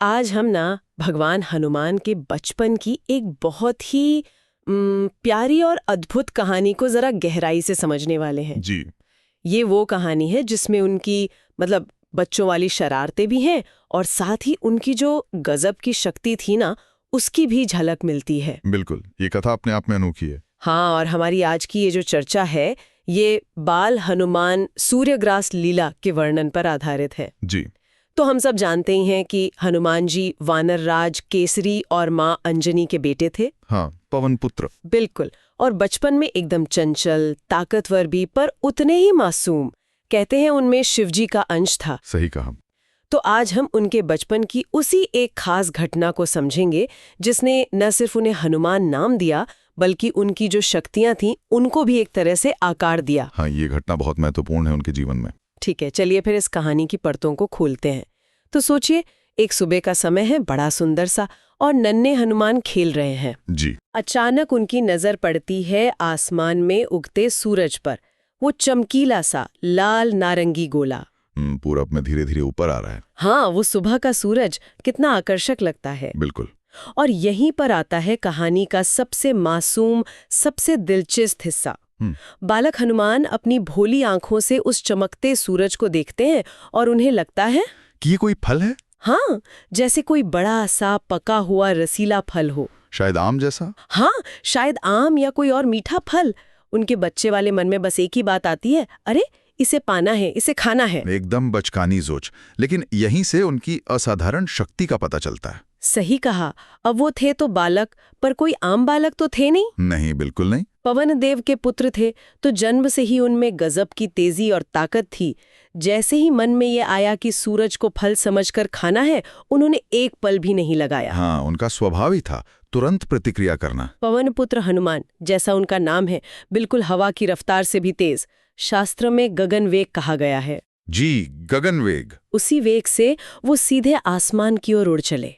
आज हम ना भगवान हनुमान के बचपन की एक बहुत ही प्यारी और अद्भुत कहानी को जरा गहराई से समझने वाले हैं। जी। ये वो कहानी है जिसमें उनकी बच्चों वाली शरारतें भी हैं और साथ ही उनकी जो गजब की शक्ति थी ना, उसकी भी झलक मिलती है। बिल्कुल, ये कथा अपने आप में अनोखी है। हाँ, और हमारी आज की ये जो चर्चा है, ये बाल हनुमान सूर्यग्रास लीला के वर्णन पर आधारित है। जी। तो हम सब जानते ही हैं कि हनुमान जी वानर राज केसरी और माँ अंजनी के बेटे थे। हाँ, पवन पुत्र। बिल्कुल। और बचपन में एकदम चंचल, ताकतवर भी, पर उतने ही मासूम। कहते हैं उनमें शिवजी का अंश था। सही कहा। तो आज हम उनके बचपन की उसी एक खास घटना को समझेंगे जिसने न सिर्फ उन्हें हनुमान नाम दिया, बल्कि उनकी जो शक्तियां थीं उनको भी एक तरह से आकार दिया। हाँ, ये घटना बहुत महत्वपूर्ण है उनके जीवन में। ठीक है, चलिए फिर इस कहानी की परतों को खोलते हैं। तो सोचिए, एक सुबह का समय है, बड़ा सुंदर सा, और नन्हे हनुमान खेल रहे हैं। जी। अचानक उनकी नजर पड़ती है आसमान में उगते सूरज पर। वो चमकीला सा लाल नारंगी गोला पूरब में धीरे धीरे ऊपर आ रहा है। हाँ, वो सुबह का सूरज कितना आकर्षक लगता है। बिल्कुल। और यहीं पर आता है कहानी का सबसे मासूम, सबसे दिलचस्प हिस्सा। बालक हनुमान अपनी भोली आंखों से उस चमकते सूरज को देखते हैं और उन्हें लगता है कि ये कोई फल है। हाँ, जैसे कोई बड़ा सा पका हुआ रसीला फल हो। शायद आम जैसा। हाँ, शायद आम या कोई और मीठा फल। उनके बच्चे वाले मन में बस एक ही बात आती है, अरे इसे पाना है, इसे खाना है। एकदम बचकानी सोच, लेकिन यहीं से उनकी असाधारण शक्ति का पता चलता है। सही कहा। अब वो थे तो बालक, पर कोई आम बालक तो थे नहीं। नहीं, बिल्कुल नहीं। पवन देव के पुत्र थे, तो जन्म से ही उनमें गजब की तेजी और ताकत थी। जैसे ही मन में ये आया कि सूरज को फल समझकर खाना है, उन्होंने एक पल भी नहीं लगाया। हाँ, उनका स्वभाव ही था तुरंत प्रतिक्रिया करना। पवन पुत्र हनुमान, जैसा उनका नाम है, बिल्कुल हवा की रफ्तार से भी तेज। शास्त्र में गगन वेग कहा गया है। जी, गगन वेग। उसी वेग से वो सीधे आसमान की ओर उड़ चले।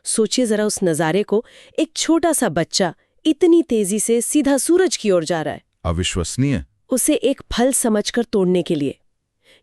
सोचिए जरा उस नजारे को, एक छोटा सा बच्चा इतनी तेजी से सीधा सूरज की ओर जा रहा है। अविश्वसनीय। उसे एक फल समझकर तोड़ने के लिए।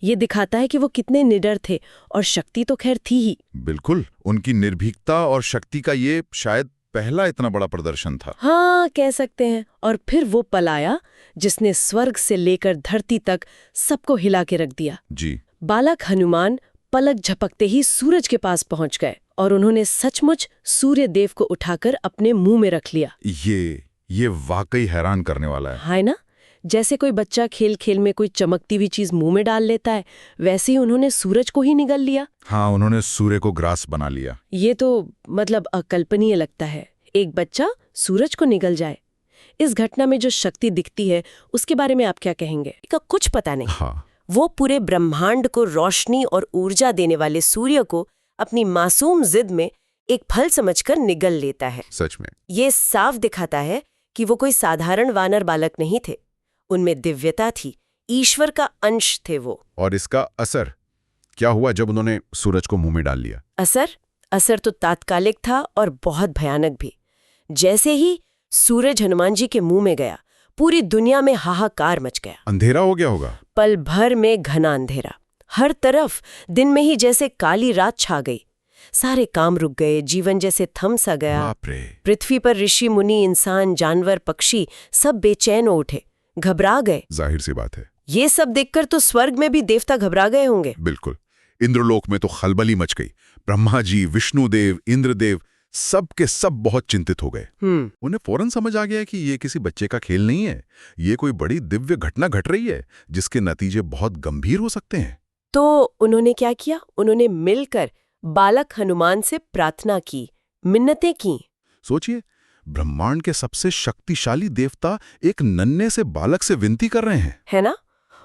ये दिखाता है कि वो कितने निडर थे, और शक्ति तो खैर थी ही। बिल्कुल, उनकी निर्भीकता और शक्ति का ये शायद पहला इतना बड़ा प्रदर्शन था। हाँ, कह सकते हैं। और फिर वो पल आया जिसने स्वर्ग से लेकर धरती तक सबको हिला के रख दिया। जी। बालक हनुमान पलक झपकते ही सूरज के पास पहुंच गए और उन्होंने सचमुच सूर्य देव को उठाकर अपने मुंह में रख लिया। ये वाकई हैरान करने वाला है। है ना? जैसे कोई बच्चा खेल खेल में कोई चमकती हुई चीज मुंह में डाल लेता है, वैसे ही उन्होंने सूरज को ही निगल लिया। हाँ, उन्होंने सूर्य को ग्रास बना लिया। ये तो अकल्पनीय लगता है, एक बच्चा सूरज को निगल जाए। इस घटना में जो शक्ति दिखती है उसके बारे में आप क्या कहेंगे? इसका कुछ पता नहीं। हाँ। वो पूरे ब्रह्मांड को रोशनी और ऊर्जा देने वाले सूर्य को अपनी मासूम जिद में एक फल समझकर निगल लेता है। सच में ये साफ दिखाता है कि वो कोई साधारण वानर बालक नहीं थे। उनमें दिव्यता थी, ईश्वर का अंश थे वो। और इसका असर क्या हुआ जब उन्होंने सूरज को मुंह में डाल लिया? असर तो तात्कालिक था और बहुत भयानक भी। जैसे ही सूरज हनुमान जी के मुंह में गया, पूरी दुनिया में हाहाकार मच गया। अंधेरा हो गया होगा। पल भर में घना अंधेरा, हर तरफ दिन में ही जैसे काली रात छा गई। सारे काम रुक गए, जीवन जैसे थम सा गया। बाप रे। पृथ्वी पर ऋषि मुनि, इंसान, जानवर, पक्षी सब बेचैन हो उठे, घबरा गए। जाहिर सी बात है। ये सब देखकर तो स्वर्ग में भी देवता घबरा गए होंगे। बिल्कुल। इंद्रलोक में तो खलबली मच गई। ब्रह्मा जी, विष्णुदेव, इंद्रदेव सब के सब बहुत चिंतित हो गए। उन्हें फौरन समझ आ गया कि ये किसी बच्चे का खेल नहीं है, ये कोई बड़ी दिव्य घटना घट रही है जिसके नतीजे बहुत गंभीर हो सकते हैं। तो उन्होंने क्या किया? उन्होंने मिलकर बालक हनुमान से प्रार्थना की, मिन्नतें की। सोचिए, ब्रह्मांड के सबसे शक्तिशाली देवता एक नन्हे से बालक से विनती कर रहे हैं। है ना?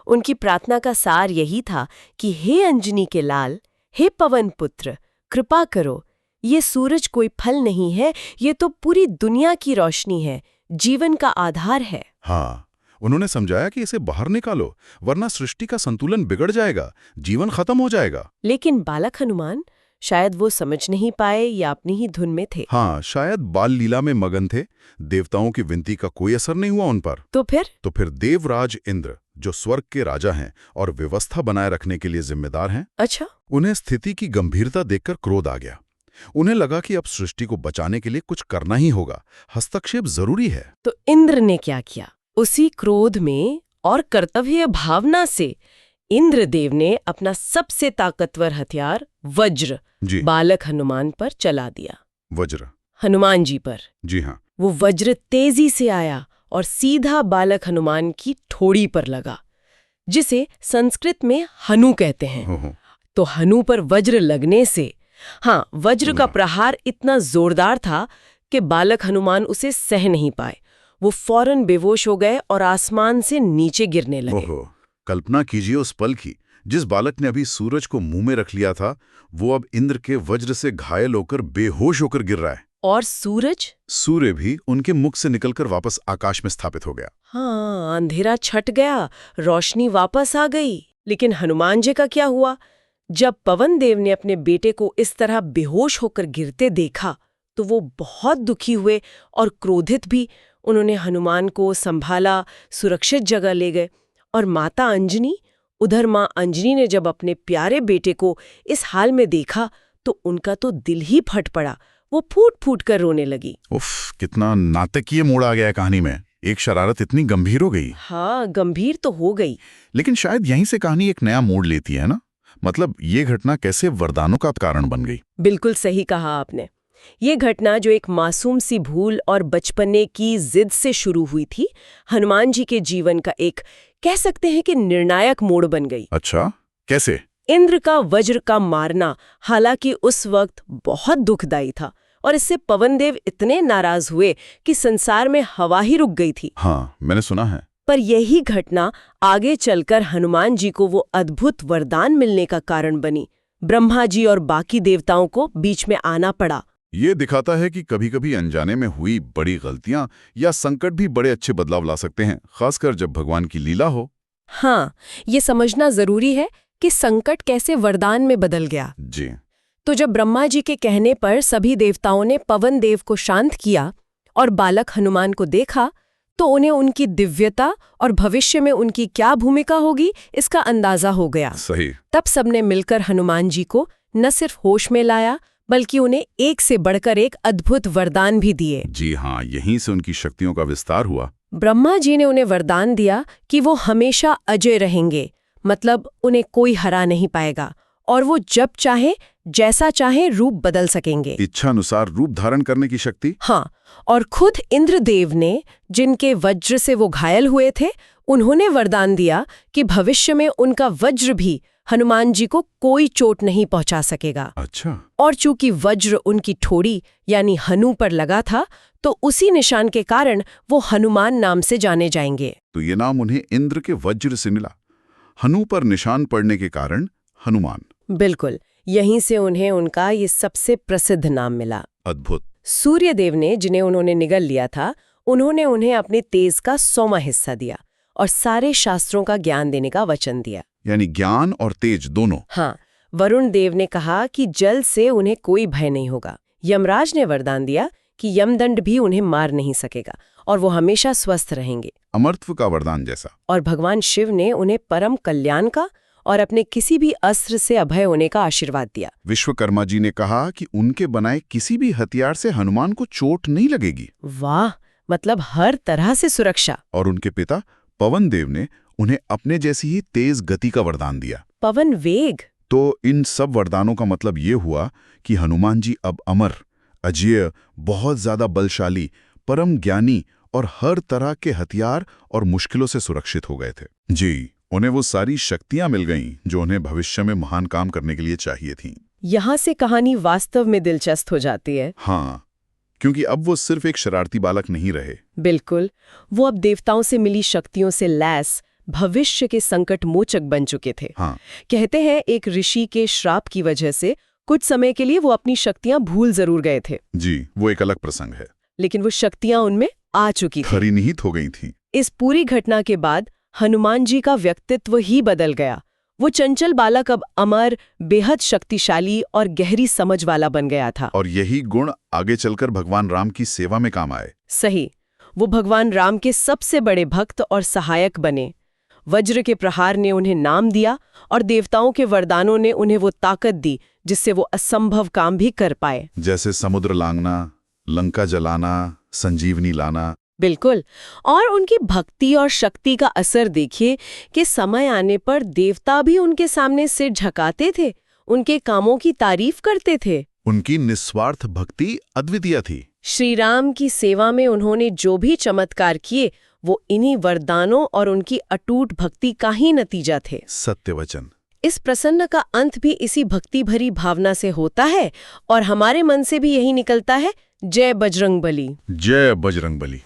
उनकी प्रार्थना का सार यही था कि हे अंजनी के लाल, हे पवन पुत्र, कृपा करो। ये सूरज कोई फल नहीं है, ये तो पूरी दुनिया की रोशनी है, जीवन का आधार है। हाँ, उन्होंने समझाया कि इसे बाहर निकालो, वरना सृष्टि का संतुलन बिगड़ जाएगा, जीवन खत्म हो जाएगा। लेकिन बालक हनुमान शायद वो समझ नहीं पाए या अपनी ही धुन में थे। हाँ, शायद बाल लीला में मगन थे। देवताओं की विनती का कोई असर नहीं हुआ उन पर। तो फिर देवराज इंद्र, जो स्वर्ग के राजा हैं और व्यवस्था बनाए रखने के लिए जिम्मेदार हैं, अच्छा, उन्हें स्थिति की गंभीरता देखकर क्रोध आ गया। उन्हें लगा कि अब सृष्टि को बचाने के लिए कुछ करना ही होगा, हस्तक्षेप जरूरी है। तो इंद्र ने क्या किया? उसी क्रोध में और कर्तव्य भावना से इंद्रदेव ने अपना सबसे ताकतवर हथियार वज्र जी। बालक हनुमान पर चला दिया। वज्र? हनुमान जी पर। जी हाँ। वो वज्र तेजी से आया और सीधा बालक हनुमान की ठोड़ी पर लगा, जिसे संस्कृत में हनु कहते हैं। तो हनु पर वज्र लगने से, हाँ, वज्र का प्रहार इतना जोरदार था कि बालक हनुमान उसे सह नहीं पाए। वो फौरन बेहोश हो गए और आसमान से नीचे गिरने लगे। ओहो, कल्पना कीजिए उस पल की। जिस बालक ने अभी सूरज को मुंह में रख लिया था, वो अब इंद्र के वज्र से घायल होकर बेहोश होकर गिर रहा है। और सूर्य भी उनके मुख से निकलकर वापस आकाश में स्थापित हो गया। हाँ, अंधेरा छट गया, रोशनी वापस आ गई। लेकिन हनुमान जी का क्या हुआ? जब पवन देव ने अपने बेटे को इस तरह बेहोश होकर गिरते देखा तो वो बहुत दुखी हुए और क्रोधित भी। उन्होंने हनुमान को संभाला, सुरक्षित जगह ले गए। और माता अंजनी, उधर माँ अंजनी ने जब अपने प्यारे बेटे को इस हाल में देखा तो उनका तो दिल ही फट पड़ा। वो फूट फूट कर रोने लगी। उफ, कितना नाटकीय मोड़ आ गया कहानी में। एक शरारत इतनी गंभीर हो गई। हाँ, गंभीर तो हो गई, लेकिन शायद यहीं से कहानी एक नया मोड़ लेती है ना। मतलब ये घटना कैसे वरदानों का कारण बन गई। बिल्कुल सही कहा आपने। ये घटना जो एक मासूम सी भूल और बचपने की जिद से शुरू हुई थी, हनुमान जी के जीवन का एक, कह सकते हैं कि निर्णायक मोड़ बन गई। अच्छा, कैसे? इंद्र का वज्र का मारना हालांकि उस वक्त बहुत दुखदायी था और इससे पवनदेव इतने नाराज हुए कि संसार में हवा ही रुक गई थी। हाँ, मैंने सुना है। पर यही घटना आगे चलकर हनुमान जी को वो अद्भुत वरदान मिलने का कारण बनी। ब्रह्मा जी और बाकी देवताओं को बीच में आना पड़ा। ये दिखाता है कि कभी-कभी अनजाने में हुई बड़ी गलतियां या संकट भी बड़े अच्छे बदलाव ला सकते हैं, खासकर जब भगवान की लीला हो। हाँ, ये समझना जरूरी है कि संकट कैसे वरदान में बदल गया। जी। तो जब ब्रह्मा जी के कहने पर सभी देवताओं ने पवन देव को शांत किया और बालक हनुमान को देखा, तो उन्हें उनकी दिव्यता और भविष्य में उनकी क्या भूमिका होगी इसका अंदाजा हो गया। सही। तब सबने मिलकर हनुमान जी को न सिर्फ होश में लाया, बल्कि उन्हें एक से बढ़कर एक अद्भुत वरदान भी दिए। जी हाँ, यहीं से उनकी शक्तियों का विस्तार हुआ। ब्रह्मा जी ने उन्हें वरदान दिया कि वो हमेशा अजय रहेंगे, मतलब उन्हें कोई हरा नहीं पाएगा, और वो जब चाहे जैसा चाहे रूप बदल सकेंगे। इच्छानुसार रूप धारण करने की शक्ति। हाँ, और खुद इंद्रदेव ने, जिनके वज्र से वो घायल हुए थे, उन्होंने वरदान दिया कि भविष्य में उनका वज्र भी हनुमान जी को कोई चोट नहीं पहुंचा सकेगा। अच्छा। और चूंकि वज्र उनकी ठोड़ी यानी हनु पर लगा था, तो उसी निशान के कारण वो हनुमान नाम से जाने जाएंगे। तो ये नाम उन्हें इंद्र के वज्र से मिला। हनु पर निशान पड़ने के कारण हनुमान। बिल्कुल, यहीं से उन्हें उनका ये सबसे प्रसिद्ध नाम मिला। अद्भुत। सूर्यदेव ने, जिन्हें उन्होंने निगल लिया था, उन्होंने उन्हें अपने तेज का 100वां हिस्सा दिया और सारे शास्त्रों का ज्ञान देने का वचन दिया। यानी ज्ञान और तेज दोनों। हाँ, वरुण देव ने कहा कि जल से उन्हें कोई भय नहीं होगा। यमराज ने वरदान दिया कि यमदंड भी उन्हें मार नहीं सकेगा और वो हमेशा स्वस्थ रहेंगे। अमरत्व का वरदान जैसा। और भगवान शिव ने उन्हें परम कल्याण का और अपने किसी भी अस्त्र से अभय होने का आशीर्वाद दिया। विश्वकर्मा जी ने कहा कि उनके बनाए किसी भी हथियार से हनुमान को चोट नहीं लगेगी। वाह, मतलब हर तरह से सुरक्षा। और उनके पिता पवन देव ने उन्हें अपने जैसी ही तेज गति का वरदान दिया। पवन वेग। तो इन सब वरदानों का मतलब ये हुआ कि हनुमान जी अब अमर, अजेय, बहुत ज्यादा बलशाली, परम ज्ञानी और हर तरह के हथियार और मुश्किलों से सुरक्षित हो गए थे। जी, उन्हें वो सारी शक्तियां मिल गईं जो उन्हें भविष्य में महान काम करने के लिए चाहिए थीं। यहाँ से कहानी वास्तव में दिलचस्प हो जाती है। हाँ, क्योंकि अब वो सिर्फ एक शरारती बालक नहीं रहे। बिल्कुल, वो अब देवताओं से मिली शक्तियों से लैस भविष्य के संकट मोचक बन चुके थे। हाँ। कहते हैं एक ऋषि के श्राप की वजह से कुछ समय के लिए वो अपनी शक्तियां भूल जरूर गए थे। जी, वो एक अलग प्रसंग है। लेकिन वो शक्तियां उनमें आ चुकी थी, खरी निहित हो गई थी। इस पूरी घटना के बाद हनुमान जी का व्यक्तित्व ही बदल गया। वो चंचल बालक अब अमर, बेहद शक्तिशाली और गहरी समझ वाला बन गया था। और यही गुण आगे चलकर भगवान राम की सेवा में काम आए। सही, वो भगवान राम के सबसे बड़े भक्त और सहायक बने। वज्र के प्रहार ने उन्हें नाम दिया और देवताओं के वरदानों ने उन्हें वो ताकत दी जिससे वो असंभव काम भी कर पाए। जैसे समुद्र लांघना, लंका जलाना, संजीवनी लाना। बिल्कुल। और उनकी भक्ति और शक्ति का असर देखिए कि समय आने पर देवता भी उनके सामने सिर झुकाते थे, उनके कामों की तारीफ करते थे। उनकी निस्वार्थ भक्ति अद्वितीय थी। श्री राम की सेवा में उन्होंने जो भी चमत्कार किए वो इन्हीं वरदानों और उनकी अटूट भक्ति का ही नतीजा थे। सत्य वचन। इस प्रसन्न का अंत भी इसी भक्ति भरी भावना से होता है और हमारे मन से भी यही निकलता है, जय बजरंगबली। जय बजरंगबली।